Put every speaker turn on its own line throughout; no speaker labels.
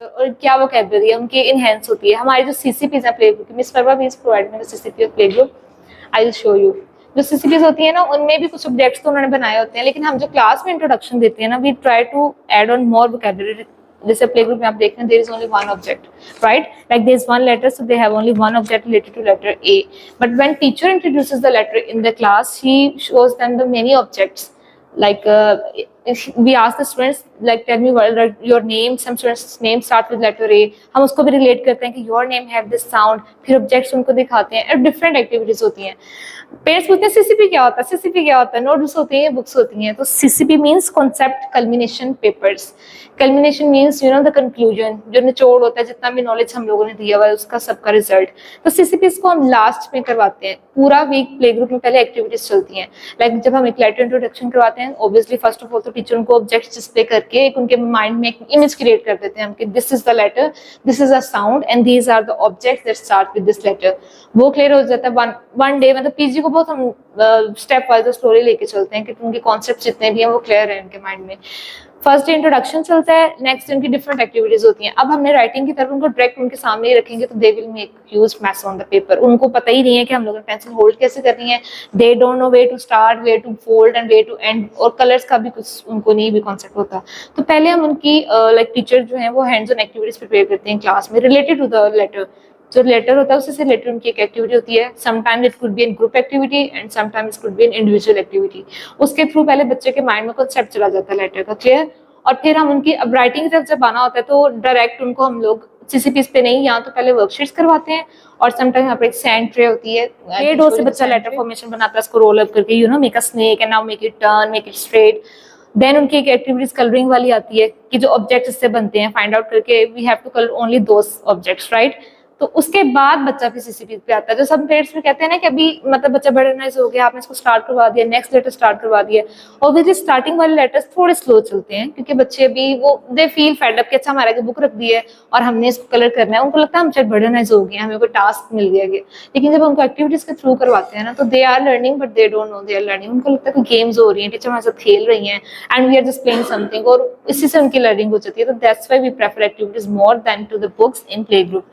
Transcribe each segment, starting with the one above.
और क्या वोकैबुलरी है उनकी इनहेंस होती है। हमारी जो सीसीपीज है प्ले ग्रुप की, मिस परवा please provide me the CCP of play group, I will show you. जो सीसीपीज होती है ना उनमें भी कुछ ऑब्जेक्ट्स तो उन्होंने बनाए होते हैं, लेकिन हम जो क्लास में इंट्रोडक्शन देते हैं ना, we try to add on more vocabulary. जैसे प्ले ग्रुप में आप देख रहे हैं, there is only one object, right? Like there is one letter, so they have only one object related to letter A. But when teacher introduces the letter in the class, she shows them the many objects. Like we ask the students, like tell me what your name, some students name start with letter A, हम उसको भी relate करते हैं कि your name have this sound, फिर objects उनको दिखाते हैं, और different activities होती हैं। पेरेंट्स पूछते हैं सीसीपी क्या होता है, सीसीपी क्या होता है? नोटबुक्स होती हैं, बुक्स होती हैं। तो CCP means concept culmination papers. Culmination means you know the conclusion, जो निचोड़ होता है, जितना भी नॉलेज हम लोगों ने दिया हुआ है उसका सबका रिजल्ट। तो सीसीपीज को हम लास्ट में करवाते हैं। पूरा वीक प्ले ग्रुप में पहले एक्टिविटीज चलती हैं। लाइक जब हम एक लेटर इंट्रोडक्शन करवाते हैं, ऑब्वियसली फर्स्ट ऑफ ऑल तो टीचर उनको ऑब्जेक्ट्स डिस्प्ले करके एक उनके माइंड में एक इमेज क्रिएट कर देते हैं हम कि this is the letter, this is a sound and these are the objects that start with this letter. वो क्लियर हो जाता है वन डे। मतलब पीजी को बहुत हम स्टेप वाइज स्टोरी लेके चलते हैं कि उनके कॉन्सेप्ट जितने भी हैं वो क्लियर है उनके माइंड में। फर्स्ट डे इंट्रोडक्शन चलता है, नेक्स्ट उनकी डिफरेंट एक्टिविटीज होती हैं। अब हमने राइटिंग की तरफ उनको डायरेक्ट उनके सामने ही रखेंगे तो they will make huge mess on the paper. उनको पता ही नहीं है कि हम लोगों ने पेंसिल होल्ड कैसे करनी है, they don't know way to start, way to fold and way to end, और कलर्स का भी कुछ उनको नहीं भी कॉन्सेप्ट होता। तो पहले हम उनकी लाइक टीचर जो है वो हैंड्स ऑन एक्टिविटीज प्रिपेयर करते हैं क्लास में रिलेटेड टू द लेटर। जो लेटर होता है उससे रिलेटेड उनकी एक एक्टिविटी होती है। Sometimes it could be in group activity and sometimes it could be in individual activity. उसके थ्रू पहले बच्चे के माइंड में कॉन्सेप्ट चला जाता है लेटर का, क्लियर? और फिर हम उनकी अब राइटिंग की तरफ जब आना होता है तो डायरेक्ट उनको हम लोग सीसीपीस पे नहीं, यहाँ तो पहले वर्कशीट्स करवाते हैं और समटाइम यहाँ पे एक सैंड ट्रे होती है, ये डो से बच्चा लेटर फॉर्मेशन बनाता है, उसको रोल अप करके you know make a snake and now make it turn, make it straight. Then उनकी एक एक्टिविटीज कलरिंग वाली आती है कि जो ऑब्जेक्ट्स इससे बनते हैं फाइंड आउट करके we have to colour only those objects, right? तो उसके बाद बच्चा फिर सीसीपी पे आता है। जो सब पेरेंट्स भी कहते हैं ना कि अभी मतलब बच्चा बड़े नाइस हो गया, आपने इसको स्टार्ट करवा दिया, नेक्स्ट लेटर स्टार्ट करवा दिया। ऑब्वियसली स्टार्टिंग वाले लेटर्स थोड़े स्लो चलते हैं क्योंकि बच्चे भी वो दे फील फेड अप कि अच्छा हमारा बुक रख दी है और हमने इसको कलर करना है। उनको लगता है हम शायद बड़े नाइस हो गए, हमें कोई टास्क मिल गया। लेकिन जब उनको एक्टिविटीज के थ्रू करवाते हैं ना तो they are learning but they don't know they are learning. उनको लगता है कि गेम्स हो रही हैं, टीचर हमारे साथ खेल रही हैं and we are just playing something, और इसी से उनकी लर्निंग हो जाती है। तो that's why we prefer activities more than to the books in play group.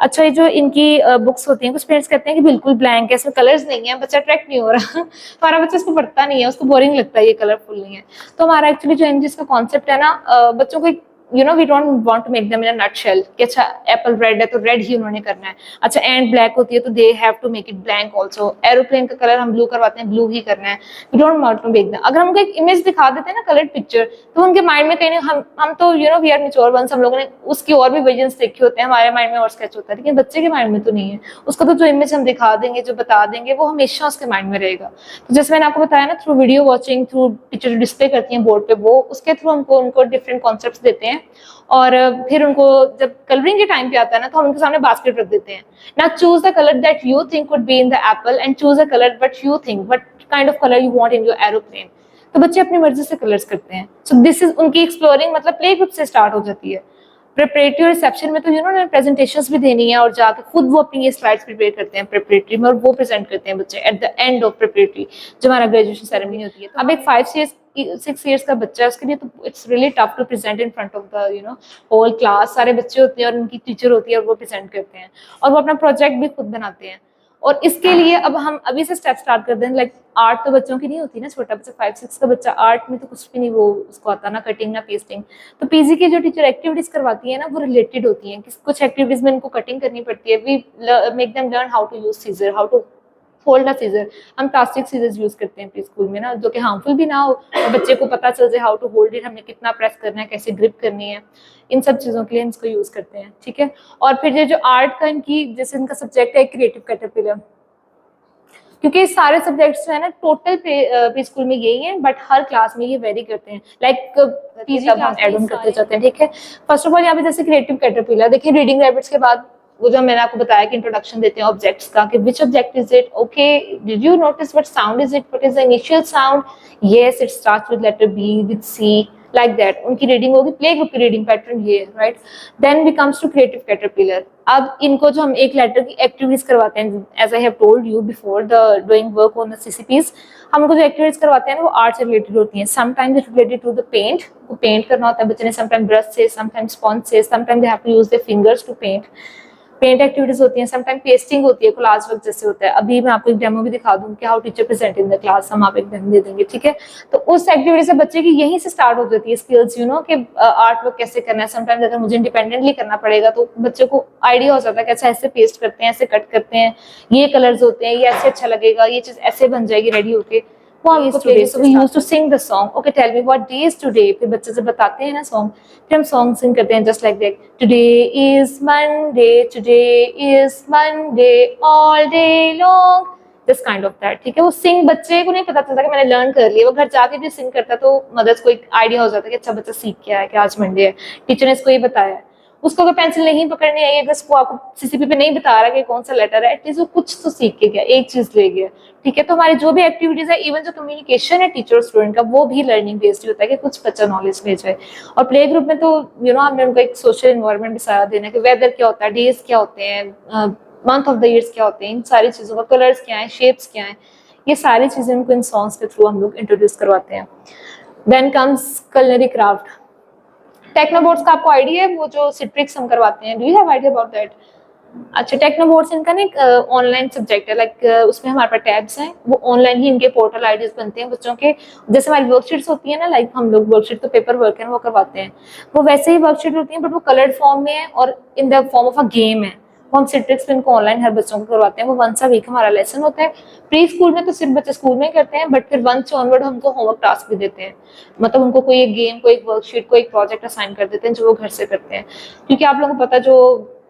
अच्छा, ये जो इनकी बुक्स होती हैं, कुछ पेरेंट्स कहते हैं कि बिल्कुल ब्लैंक है, इसमें कलर्स नहीं है, बच्चा अट्रैक्ट नहीं हो रहा हमारा बच्चा इसको पढ़ता नहीं है, उसको बोरिंग लगता है, ये कलरफुल नहीं है। तो हमारा एक्चुअली जो एनजीएस का कॉन्सेप्ट है ना, बच्चों को you know we don't want to make them in a nutshell कि अच्छा एप्पल रेड है तो रेड ही उन्होंने करना है, अच्छा एंड ब्लैक होती है तो they have to make it blank also, aeroplane का कलर हम ब्लू करवाते हैं, ब्लू ही करना है। We don't want to make them. अगर हम उनको एक इमेज दिखा देते हैं ना, कलर्ड पिक्चर, तो उनके माइंड में कहीं नहीं, हम तो you know we are mature ones, हम लोगों ने उसकी और भी विजन्स देखे होते हैं, हमारे माइंड में और स्केच होता है, लेकिन बच्चे के माइंड में तो नहीं है। उसका तो जो इमेज हम दिखा देंगे, जो बता देंगे, वो हमेशा उसके माइंड में रहेगा। तो जैसे मैंने आपको बताया ना, through video watching, through teacher जो डिस्प्ले करती हैं बोर्ड पे, वो उसके थ्रू हमको उनको डिफरेंट कॉन्सेप्ट्स देते हैं। और फिर उनको जब कलरिंग के टाइम पे आता है ना, तो हम उनके सामने बास्केट रख देते हैं ना, choose the colour that you think would be in the Apple and choose the colour but you think what kind of colour you want in your aeroplane. तो बच्चे अपनी मर्जी से कलर्स करते हैं। सो दिस इज उनकी एक्सप्लोरिंग, मतलब play group से स्टार्ट हो जाती है। प्रिपरेटरी और रिसेप्शन में तो यू नो प्रेजेंटेशंस भी देनी है और जाके खुद वो अपनी ये स्लाइड्स प्रिपेयर करते हैं प्रिपरेटरी में, और वो प्रेजेंट करते हैं बच्चे at the end of preparatory, जो हमारा ग्रेजुएशन सेरेमनी होती है। अब एक 6 years का बच्चा है, उसके लिए तो it's really tough to present in front of the you know whole class. सारे बच्चे होते हैं और उनकी टीचर होती है और वो प्रेजेंट करते हैं और वो अपना प्रोजेक्ट भी खुद बनाते हैं। और इसके लिए अब हम अभी से स्टेप स्टार्ट कर दें। लाइक आर्ट तो बच्चों की नहीं होती ना, छोटा बच्चा 5-6 का बच्चा, आर्ट में तो कुछ भी नहीं वो उसको आता, ना कटिंग ना पेस्टिंग। तो पीजी की जो टीचर एक्टिविटीज करवाती है ना, वो रिलेटेड होती हैं। कुछ एक्टिविटीज में इनको कटिंग करनी पड़ती है, we make them learn how to use scissor, how to hold a scissor. हम प्लास्टिक सीजर्स यूज करते हैं प्री स्कूल में ना, जो कि हार्मफुल भी ना हो और बच्चे को पता चल जाए हाउ टू होल्ड इट, हमने कितना प्रेस करना है, कैसे ग्रिप करनी है, इन सब चीज़ों के लिए इसको यूज करते हैं, ठीक है। और फिर ये जो आर्ट का इनकी जैसे इनका सब्जेक्ट है क्रिएटिव कैटरपिलर, क्योंकि सारे सब्जेक्ट्स जो है ना टोटल प्री स्कूल में यही है, बट हर क्लास में ये वेरी करते हैं। लाइक पीजी तब हम एड ऑन करते जाते हैं, ठीक है। फर्स्ट ऑफ ऑल यहाँ पे जैसे क्रिएटिव कैटरपिलर देखिए, रीडिंग रैबिट्स के बाद वो जो मैंने आपको बताया कि इंट्रोडक्शन देते हैं ऑब्जेक्ट्स का, कि which object is it, okay did you notice what sound is it, what is the initial sound, yes it starts with letter B, with C, like that उनकी रीडिंग होगी, प्ले ग्रुप की reading pattern ये है, right. Then we comes to creative caterpillar. अब इनको जो हम एक लेटर की एक्टिविटीज करवाते हैं, as I have told you before the doing work on the CCPs, हमको जो एक्टिविटीज करवाते हैं ना वो आर्ट से रिलेटेड होती हैं। Sometimes it related to the paint, वो पेंट करना होता है बच्चे ने, समटाइम ब्रश से, समटाइम स्पॉन्ज से, sometime they have to use their fingers to paint. Paint activities होती हैं, समटाइम पेस्टिंग होती है, क्लास वर्क जैसे होता है। अभी मैं आपको एक डेमो भी दिखा दूंगी कि how teacher present in the class, हम आप एक डेमो दे देंगे, ठीक है। तो उस एक्टिविटी से बच्चे की यहीं से स्टार्ट हो जाती है स्किल्स, यू नो, कि आर्ट वर्क कैसे करना है। समटाइम्स अगर मुझे इंडिपेंडेंटली करना पड़ेगा तो बच्चे को आइडिया हो जाता है कि अच्छा ऐसे पेस्ट करते हैं, ऐसे कट करते हैं, ये कलर्स होते हैं, ये ऐसे अच्छा लगेगा, ये चीज ऐसे बन जाएगी रेडी होके। today, so we used to sing the song. Okay, tell me what day is today. फिर बच्चे जब बताते हैं ना सॉन्ग, फिर हम सॉन्ग सिंग करते हैं just like that. Today is Monday, today is Monday, all day long. This kind of that. ठीक है, वो सिंग बच्चे को नहीं पता चलता कि मैंने लर्न कर लिया, वो घर जाके भी सिंग करता तो मदर्स को एक आइडिया हो जाता है कि अच्छा बच्चा सीख क्या है कि आज मंडे है, टीचर ने इसको ये बताया है। उसको अगर पेंसिल नहीं पकड़नी आई, अगर उसको आपको सीसीपी पे नहीं बता रहा कि कौन सा लेटर है, एटलीस्ट वो कुछ तो सीख के गया, एक चीज ले गया, ठीक है। तो हमारी जो भी एक्टिविटीज है, इवन जो कम्युनिकेशन है टीचर और स्टूडेंट का, वो भी लर्निंग बेस्ड होता है कि कुछ बच्चा नॉलेज ले जाए। और प्ले ग्रुप में तो यू नो हमने उनको एक सोशल एनवायरनमेंट भी सारा देना कि वेदर क्या होता है, डेज क्या होते हैं, मंथ ऑफ द ईयर्स क्या होते हैं, इन सारी चीजों का, कलर्स क्या है, शेप्स क्या है, ये सारी चीजें उनको इन सॉन्ग्स के थ्रू हम लोग इंट्रोड्यूस करवाते हैं। Then comes culinary craft. टेक्नोबोर्ड्स का आपको आइडिया है, वो जो सिट्रिक्स हम करवाते हैं, do you have idea about that? अच्छा, टेक्नोबोर्ड्स इनका ना ऑनलाइन सब्जेक्ट है, लाइक उसमें हमारे पास टैब्स हैं, वो ऑनलाइन ही इनके पोर्टल आईडीज बनते हैं बच्चों के। जैसे हमारी वर्कशीट्स होती है ना, लाइक हम लोग वर्कशीट तो पेपर वर्क है वो करवाते हैं, वो वैसे ही वर्कशीट होती है बट वो कलर्ड फॉर्म में है और in the form of a game है। वो हम सिट्रिक्स पे इनको ऑनलाइन हर बच्चों को करवाते हैं। वो वंस अ वीक हमारा लेसन होता है। प्री स्कूल में तो सिर्फ बच्चे स्कूल में ही करते हैं, बट फिर 1 से ऑनवर्ड हमको होमवर्क टास्क भी देते हैं, मतलब उनको कोई एक गेम, कोई एक वर्कशीट, कोई एक प्रोजेक्ट असाइन कर देते हैं जो वो घर से करते हैं। क्योंकि आप लोगों को पता जो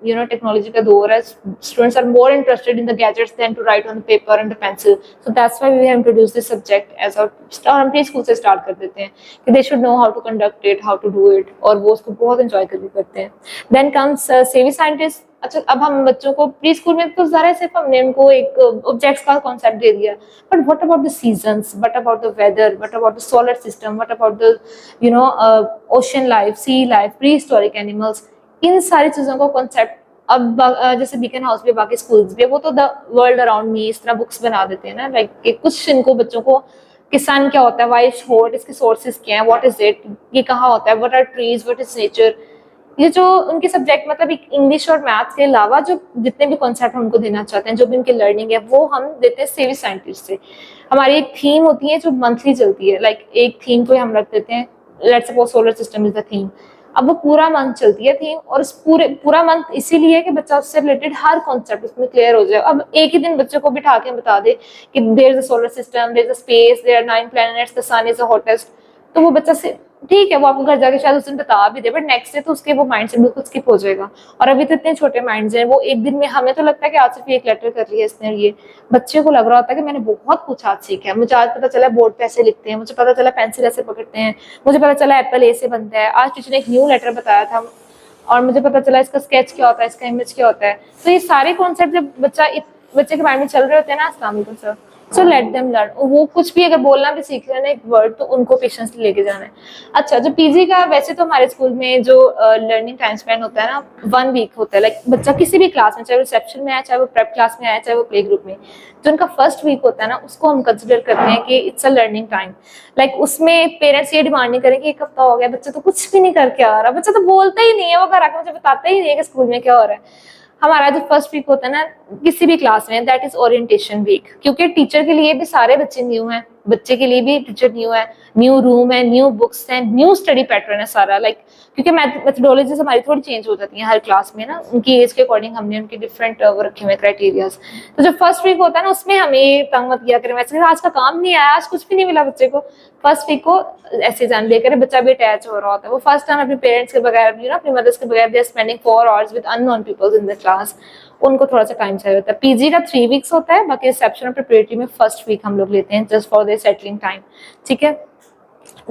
you know technology का दौर है, students are more interested in the gadgets than to write on the paper and the pencil, so that's why we have introduced this subject as our start। हम प्री स्कूल से start कर देते हैं कि they should know how to conduct it, how to do it, और वो उसको बहुत enjoy करते हैं। then comes savvy scientist। अच्छा, अब हम बच्चों को प्री स्कूल में तो ज़रा सिर्फ हमने उनको एक ऑब्जेक्ट्स का कॉन्सेप्ट दे दिया, but what about the seasons, what about the weather, what about the solar system, what about the you know ocean life, sea life, prehistoric animals, इन सारी चीज़ों का कॉन्सेप्ट अब जैसे बीकन हाउस भी, बाकी स्कूल्स भी, वो तो द वर्ल्ड अराउंड मी इस तरह बुक्स बना देते हैं ना, लाइक कुछ इनको बच्चों को कि सन क्या होता है, वाई इज हॉट, इसके सोर्सेज क्या है, व्हाट इज इट, ये कहाँ होता है, what are trees, what is nature. ये जो उनके सब्जेक्ट मतलब इंग्लिश और मैथ्स के अलावा जो जितने भी कॉन्सेप्ट हम उनको देना चाहते हैं, जो भी उनकी लर्निंग है, वो हम देते हैं सेवी साइंटिस्ट से। हमारी एक थीम होती है जो मंथली चलती है, लाइक एक थीम को हम रख देते हैं, let's suppose solar system is the theme. अब वो पूरा मंथ चलती है थीम, और पूरा मंथ इसीलिए कि बच्चा उससे रिलेटेड हर कॉन्सेप्ट उसमें क्लियर हो जाए। अब एक ही दिन बच्चे को बिठा के बता दे कि there is a solar system, there is a space, there are 9 planets, the sun is the hottest, तो वो बच्चा से ठीक है, वो आपको घर जाके शायद उस दिन बता भी दे, बट नेक्स्ट डे तो उसके वो माइंड से बिल्कुल स्किप हो जाएगा। और अभी तो इतने छोटे माइंड्स हैं, वो एक दिन में, हमें तो लगता है कि आज सिर्फ एक लेटर कर लिया इसने, ये बच्चे को लग रहा होता है कि मैंने बहुत कुछ आज सीखा है, मुझे आज पता चला बोर्ड पे ऐसे लिखते हैं, मुझे पता चला पेंसिल ऐसे पकड़ते हैं, मुझे पता चला एप्पल ए से बनता है, आज टीचर ने एक न्यू लेटर बताया था, और मुझे पता चला इसका स्केच क्या होता है, इसका इमेज क्या होता है। तो ये सारे कॉन्सेप्ट जब बच्चे के माइंड में चल रहे होते हैं ना, अस्सलाम वालेकुम sir, so let them learn. वो कुछ भी अगर बोलना भी सीख रहे हैं ना एक वर्ड, तो उनको पेशेंस लेके जाना है। अच्छा, जो पीजी का, वैसे तो हमारे स्कूल में जो लर्निंग टाइम स्पेंड होता है ना, 1 वीक होता है। लाइक बच्चा किसी भी क्लास में, चाहे वो रिसेप्शन में आया, चाहे वो प्रेप क्लास में आया, चाहे वो प्ले ग्रुप में, जो उनका फर्स्ट वीक होता है ना, उसको हम कंसिडर करते हैं कि it's a learning time. Like उसमें पेरेंट्स ये डिमांड नहीं करें कि 1 हफ्ता हो गया, बच्चा तो कुछ भी नहीं करके आ रहा, बच्चा तो बोलता ही नहीं है, वो घर आकर मुझे बताता ही नहीं है कि स्कूल में क्या हो रहा है। हमारा जो फर्स्ट वीक होता है ना किसी भी क्लास में, दैट इज ओरिएंटेशन वीक, क्योंकि टीचर के लिए भी सारे बच्चे न्यू हैं, बच्चे के लिए भी टीचर न्यू है, न्यू रूम है, न्यू बुक्स हैं, न्यू स्टडी पैटर्न है सारा। लाइक क्योंकि मेथोडोलॉजीज हमारी थोड़ी चेंज हो जाती है हर क्लास में ना, उनकी एज के अकॉर्डिंग हमने उनके डिफरेंट वो रखे हुए क्राइटेरियाज। तो जो फर्स्ट वीक होता है ना, उसमें हमें तंग मत किया करें, वैसे आज का काम नहीं आया, आज कुछ भी नहीं मिला बच्चे को, फर्स्ट वीक को ऐसे जान लिया करें, बच्चा भी अटैच हो रहा होता है। वो फर्स्ट टाइम अपने पेरेंट्स के बगैर, यू नो, अपनी मदर्स के बगैर, they are spending 4 hours with unknown peoples in the class, उनको थोड़ा सा टाइम चाहिए होता है। पीजी का 3 वीक्स होता है, बाकी रिसेप्शन और प्रिपरेटरी में फर्स्ट वीक हम लोग लेते हैं just for their settling time, ठीक है।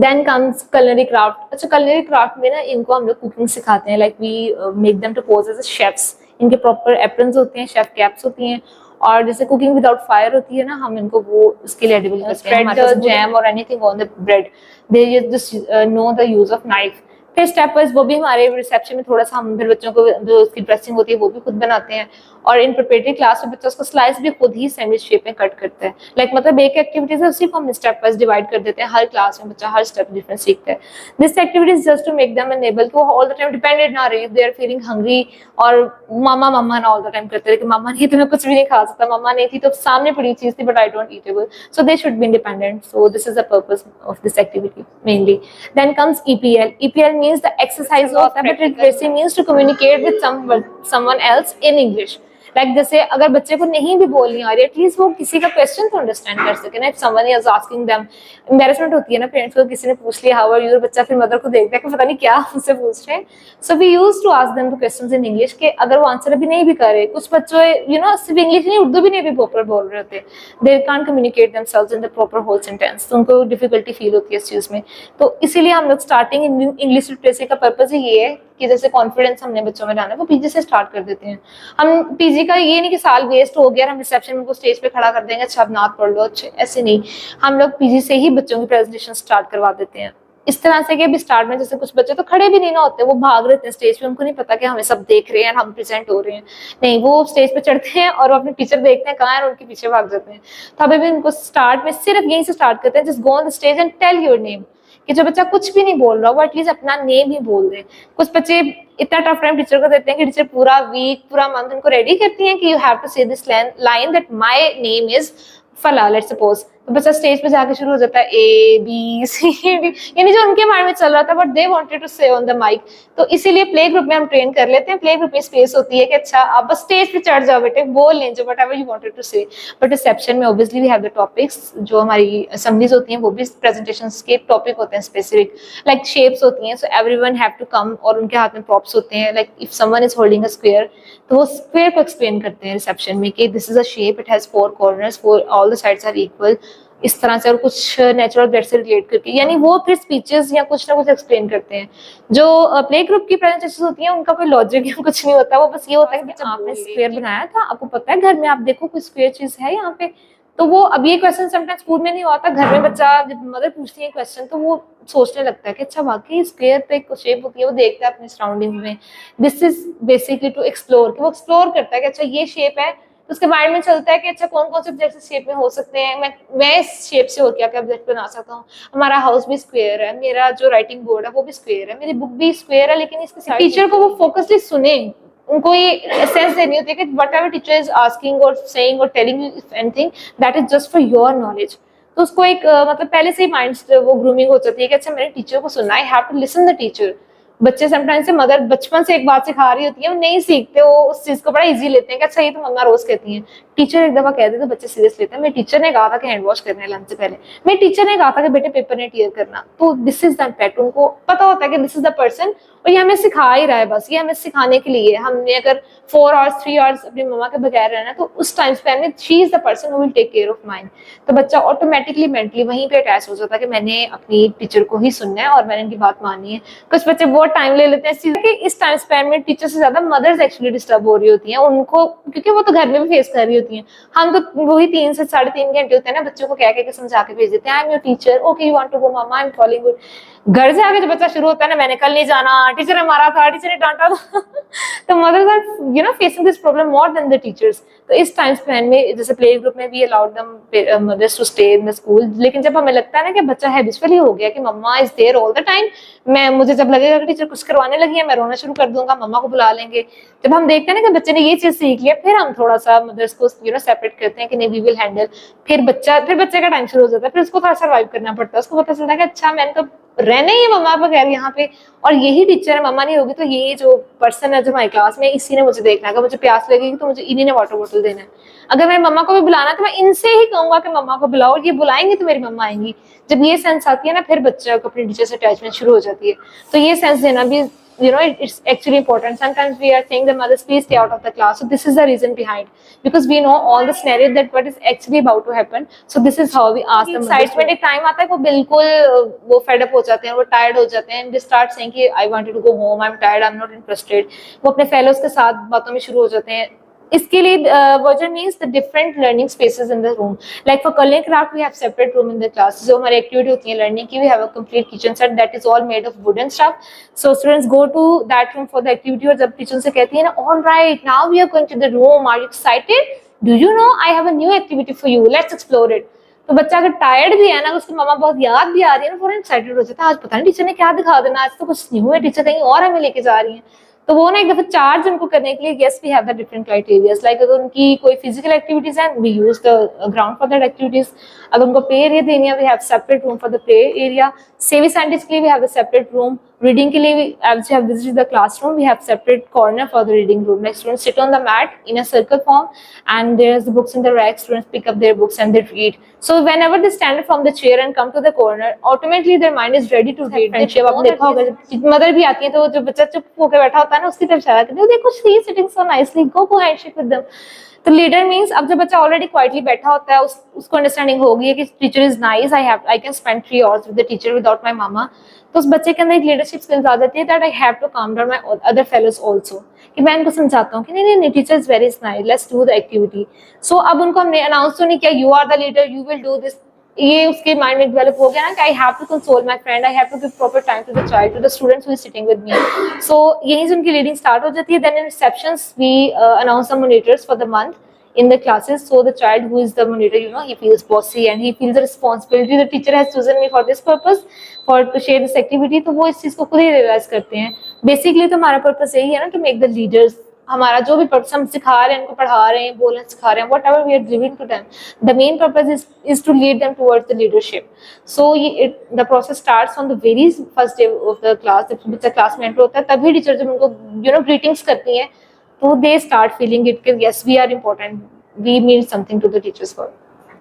Then comes culinary craft. अच्छा, culinary क्राफ्ट में ना इनको हम लोग कुकिंग सिखाते हैं, like we make them to pose as chefs. इनके प्रॉपर एप्रन्स होते हैं, शेफ कैप्स होती हैं, और जैसे कुकिंग विदाउट फायर होती है ना, हम इनको वो उसके लिए एडिबल करते हैं। स्प्रेड जैम और anything on the bread, they just know the use of knife. फिर स्टेप वाइज वो भी हमारे रिसेप्शन में थोड़ा सा हम फिर बच्चों को जो उसकी ड्रेसिंग होती है वो भी खुद बनाते हैं। और इन प्रिपरेटरी क्लास में बच्चा उसको स्लाइस भी खुद ही सैंडविच शेप में कट करता है। लाइक मतलब एक एक्टिविटीज है उसी को हम स्टेप वाइज डिवाइड कर देते हैं, हर क्लास में बच्चा हर स्टेप डिफरेंट सीखता है। This activities just to make them enable to all the time dependent ना रहे, दे आर फीलिंग हंग्री और मामा मम्मा ना ऑल द टाइम करते रहे कि मम्मा नहीं तो मैं कुछ भी नहीं खा सकता, मम्मा नहीं थी तो सामने पड़ी चीज थी but I don't eatable, so they should be independent. So this is the purpose of this activity mainly. Then comes EPL. EPL means the exercise of rapid literacy, means to communicate with someone else in English. Like जैसे अगर बच्चे को नहीं भी बोलनी आ रही है, at least वो किसी का क्वेश्चन तो अंडरस्टैंड कर सके ना। If someone is asking them, embarrassment होती है ना पेरेंट्स को, किसी ने पूछ लिया हाउ आर यू, बच्चा फिर मदर को देखता है कि पता नहीं क्या मुझसे पूछ रहे हैं। So we use to ask them the questions in English के अगर वो आंसर अभी नहीं भी करे। कुछ बच्चों सिर्फ इंग्लिश नहीं उर्दू भी नहीं भी प्रॉपर बोल रहे होते, they can't communicate themselves in the proper whole sentence, तो उनको डिफिकल्टी फील होती है इस चीज में। तो इसीलिए हम लोग स्टार्टिंग इंग्लिश लिटरेसी का पर्पज ही ये है कि जैसे कॉन्फिडेंस हमने बच्चों में लाना है वो पीजी से स्टार्ट कर देते हैं। हम पीजी का ये नहीं कि साल वेस्ट हो गया हम रिसेप्शन में उनको स्टेज पे खड़ा कर देंगे, अच्छा अब नात पढ़ लो, अच्छे ऐसे नहीं। हम लोग पीजी से ही बच्चों की प्रेजेंटेशन स्टार्ट करवा देते हैं इस तरह से कि अभी स्टार्ट में जैसे कुछ बच्चे तो खड़े भी नहीं ना होते, वो भाग रहे हैं स्टेज पे, उनको नहीं पता कि हमें सब देख रहे हैं, हम प्रेजेंट हो रहे हैं। नहीं, वो स्टेज पे चढ़ते हैं और अपने टीचर देखते हैं कहाँ है और उनके पीछे भाग जाते हैं। तो अभी भी उनको स्टार्ट में सिर्फ यहीं से स्टार्ट करते हैं, just go on the stage and tell your name, कि जो बच्चा कुछ भी नहीं बोल रहा वो एटलीस्ट अपना नेम ही बोल दे। कुछ बच्चे इतना टफ टाइम टीचर को देते हैं कि टीचर पूरा वीक पूरा मंथ उनको रेडी करती है कि यू हैव टू से this line that my name is फला, लेट्स सपोज। तो बच्चा स्टेज पे जाके शुरू हो जाता है ABCD, यानी जो उनके माइंड में चल रहा था बट दे वांटेड टू से ऑन द माइक। तो इसीलिए प्ले ग्रुप में हम ट्रेन कर लेते हैं। प्ले ग्रुप में स्पेस होती है कि अच्छा आप बस स्टेज पे चढ़ जाओ बेटे, बोल लें जो whatever you wanted to say. But reception में obviously we have the topics, जो हमारी असेंबलीज होती हैं वो भी प्रेजेंटेशंस के टॉपिक होते हैं स्पेसिफिक, लाइक शेप्स होती हैं। So everyone have to come और उनके हाथ में प्रॉप्स होते हैं। Like if someone is holding a square तो वो स्क्वायर को एक्सप्लेन करते हैं रिसेप्शन में कि this is a shape, it has 4 corners, all the sides are equal, इस तरह से, और कुछ नेचुरल ब्लड से रिलेट करके, यानी वो फिर स्पीचेस या कुछ ना कुछ एक्सप्लेन करते हैं। जो प्ले ग्रुप की प्रेजेंटेशन होती है उनका कोई लॉजिक या कुछ नहीं होता, वो बस ये होता है कि आपने स्क्वायर बनाया था, आपको पता है घर में, आप देखो कोई स्क्वायर चीज है यहाँ पे। तो वो अब ये क्वेश्चन समटाइम्स स्कूल में नहीं होता, घर में बच्चा जब मदर पूछती है क्वेश्चन तो वो सोचने लगता है कि अच्छा वाकई स्क्वायर पे एक शेप होती है, वो देखता है अपने सराउंडिंग में। This is basically to explore, कि वो एक्सप्लोर करता है कि अच्छा ये शेप है, तो उसके माइंड में चलता है कि अच्छा कौन कौन से ऑब्जेक्ट इस शेप में हो सकते हैं, मैं इस शेप से और क्या क्या ऑब्जेक्ट बना सकता हूँ। हमारा हाउस भी स्क्वायर है, मेरा जो राइटिंग बोर्ड है वो भी स्क्वायर है, मेरी बुक भी स्क्वायर है, लेकिन इसके टीचर को वो फोकसली सुने, उनको ये सेंस देनी होती है कि व्हाटएवर टीचर इज आस्किंग और सेइंग और telling you anything that is just for your knowledge. तो उसको एक मतलब पहले से ही माइंड वो ग्रूमिंग हो जाती है कि अच्छा मैंने टीचर को सुनना, I have to listen the teacher. बच्चे समटाइम्स से मदर बचपन से एक बात सिखा रही होती है, वो नहीं सीखते, वो उस चीज को बड़ा इजी लेते हैं कि अच्छा ये तो मम्मा रोज कहती हैं। टीचर एक दफा कह दे तो बच्चे सीरियस लेते हैं। मेरे टीचर ने कहा था कि हैंड वॉश करना है लंच से पहले, मेरे टीचर ने कहा था कि बेटे पेपर नहीं टीयर करना। तो दिस इज द इम्पैक्ट, उनको पता होता है कि दिस इज द पर्सन और ये हमें सिखा ही रहा है, बस ये हमें सिखाने के लिए। हमने अगर 4 आवर्स 3 आवर्स अपनी मम्मा के बगैर रहना तो उस टाइम स्पैन में she is the person who will take care of mind. तो बच्चा ऑटोमेटिकली मेंटली वहीं पे अटैच हो जाता है कि मैंने अपनी टीचर को ही सुनना है और मैंने इनकी बात माननी है। कुछ बच्चे बहुत टाइम ले लेते हैं इस चीज कि इस टाइम स्पैन में टीचर से ज्यादा मदर्स एक्चुअली डिस्टर्ब हो रही होती हैं उनको, क्योंकि वो तो घर में भी फेस कर रही होती हैं। हम तो वही 3 से 3.5 घंटे होते हैं ना, बच्चों को कह के समझा के भेज देते हैं, I am your teacher, okay you want to go mama, I am calling good. घर से आके जो बच्चा शुरू होता है ना, मैंने कल नहीं जाना, टीचर ने मारा था, टीचर ने डांटा था तो mothers are facing this problem more than the teachers. तो इस टाइम स्पैन में जैसे प्ले ग्रुप में भी allowed them mothers to stay in the school, लेकिन जब हमें लगता है ना कि बच्चा हैबिचुअली हो गया कि mama is there all the time, मुझे जब लगेगा कि टीचर कुछ करवाने लगी है मैं रोना शुरू कर दूंगा, मम्मा को बुला लेंगे। जब हम देखते हैं ना कि बच्चे ने ये चीज सीख लिया, फिर हम थोड़ा सा मदर्स को सेपरेट करते हैं कि नहीं वी विल हैंडल। फिर बच्चे का टाइम शुरू हो जाता है, फिर उसको थोड़ा सर्वाइव करना पड़ता है। उसको पता चलता है कि अच्छा मैंने तो रहना ही है मम्मा बगैर यहाँ पे, और यही टीचर है, मम्मा नहीं होगी तो ये जो पर्सन है जो हमारी क्लास में, इसी ने मुझे देखना है। अगर मुझे प्यास लगेगी तो मुझे इन्हीं ने वाटर बोतल देना है। अगर मेरी मम्मा को भी बुलाना है तो मैं इनसे ही कहूंगा कि मम्मा को बुलाओ, ये बुलाएंगे तो मेरी मम्मा आएंगी। जब ये सेंस आती है ना, फिर बच्चे को अपने टीचर से अटैचमेंट शुरू हो जाती है। तो ये सेंस देना भी it's actually important. Sometimes we are saying the mothers please stay out of the class, so this is the reason behind, because we know all the scenario that what is actually about to happen. So this is how we ask them. Excitement एक time आता है वो बिल्कुल वो fed up हो जाते हैं, वो tired हो जाते हैं, they start saying कि I wanted to go home, I'm tired, I'm not interested. वो अपने fellows के साथ बातों में शुरू हो जाते हैं। इसके लिए version means the different learning spaces in the room, like for colouring craft we have separate room in the class, जो हमारी एक्टिविटी होती है लर्निंग की, we have a complete kitchen set that is all made of wooden stuff, so students go to that room for the activity, और जब teacher से कहती है ना all right now we are going to the room, are you excited, do you know I have a new activity for you, let's explore it, तो बच्चा अगर tired भी है ना, उसकी मम्मा बहुत याद भी आ रही है ना, फॉरन एक्साइटेड हो जाता है, आज पता नहीं टीचर ने क्या दिखा देना, आज तो कुछ न्यू है, टीचर कहीं और हमें लेके जा रही है, तो वो ना एक दफा चार्ज उनको करने के लिए, yes we have the different criterias, like अगर उनकी कोई फिजिकल एक्टिविटीज है we use the ground for that activities, अगर उनको प्ले एरिया देनी है we have separate room for the play area, savvy scientist के लिए we have a separate room, reading के लिए as you have visited the classroom we have separate corner for the reading room, like students sit on the mat in a circle form and there's the books in the rack, students pick up their books and they read, so whenever they stand from the chair and come to the corner automatically their mind is ready to read. friendship आपने देखा होगा जब mother भी आती है तो जो बच्चा चुप होकर बैठा होता है ना उसकी तरफ इशारा करते हैं, देखो she is sitting so nicely, go handshake with them, तो लीडर मींस अब जब बच्चा ऑलरेडी क्वाइटली बैठा होता है उसको अंडरस्टैंडिंग हो गई है कि teacher is nice, I can spend 3 hours with the teacher without my mama, तो उस बच्चे के अंदर एक लीडरशिप स्किल्स आ जाती है that I have to calm down my other fellows also, कि मैं इनको समझाता हूँ कि नहीं नहीं teacher is very nice, let's do the activity, so अब उनको हमने अनाउंस तो नहीं किया you are the leader you will do this, ये उसके माइंड में डेवलप हो गया ना कि I have to console my friend, I have to give proper time to the child, to the students who is sitting with me, so यहीं से उनकी लीडिंग स्टार्ट हो जाती है. Then in receptions we announce the monitors for the month in the classes, so the child who is the monitor, you know, he feels bossy and he feels the responsibility, the teacher has chosen me for this purpose, for to share this activity, तो वो इस चीज को खुद ही realise करते हैं. Basically तो हमारा पर्पस यही है ना, टू मेक द लीडर्स, हमारा जो भी पर्पस हम सिखा रहे हैं, उनको पढ़ा रहे हैं, बोलना सिखा रहे हैं, whatever we are giving to them, the main purpose is to lead them towards the leadership. So the process starts on the very first day of the class, जब बच्चा क्लास में एंटर होता है तभी teacher जब उनको you know greetings करती हैं तो they start feeling it, yes we are important, we mean something to the teachers for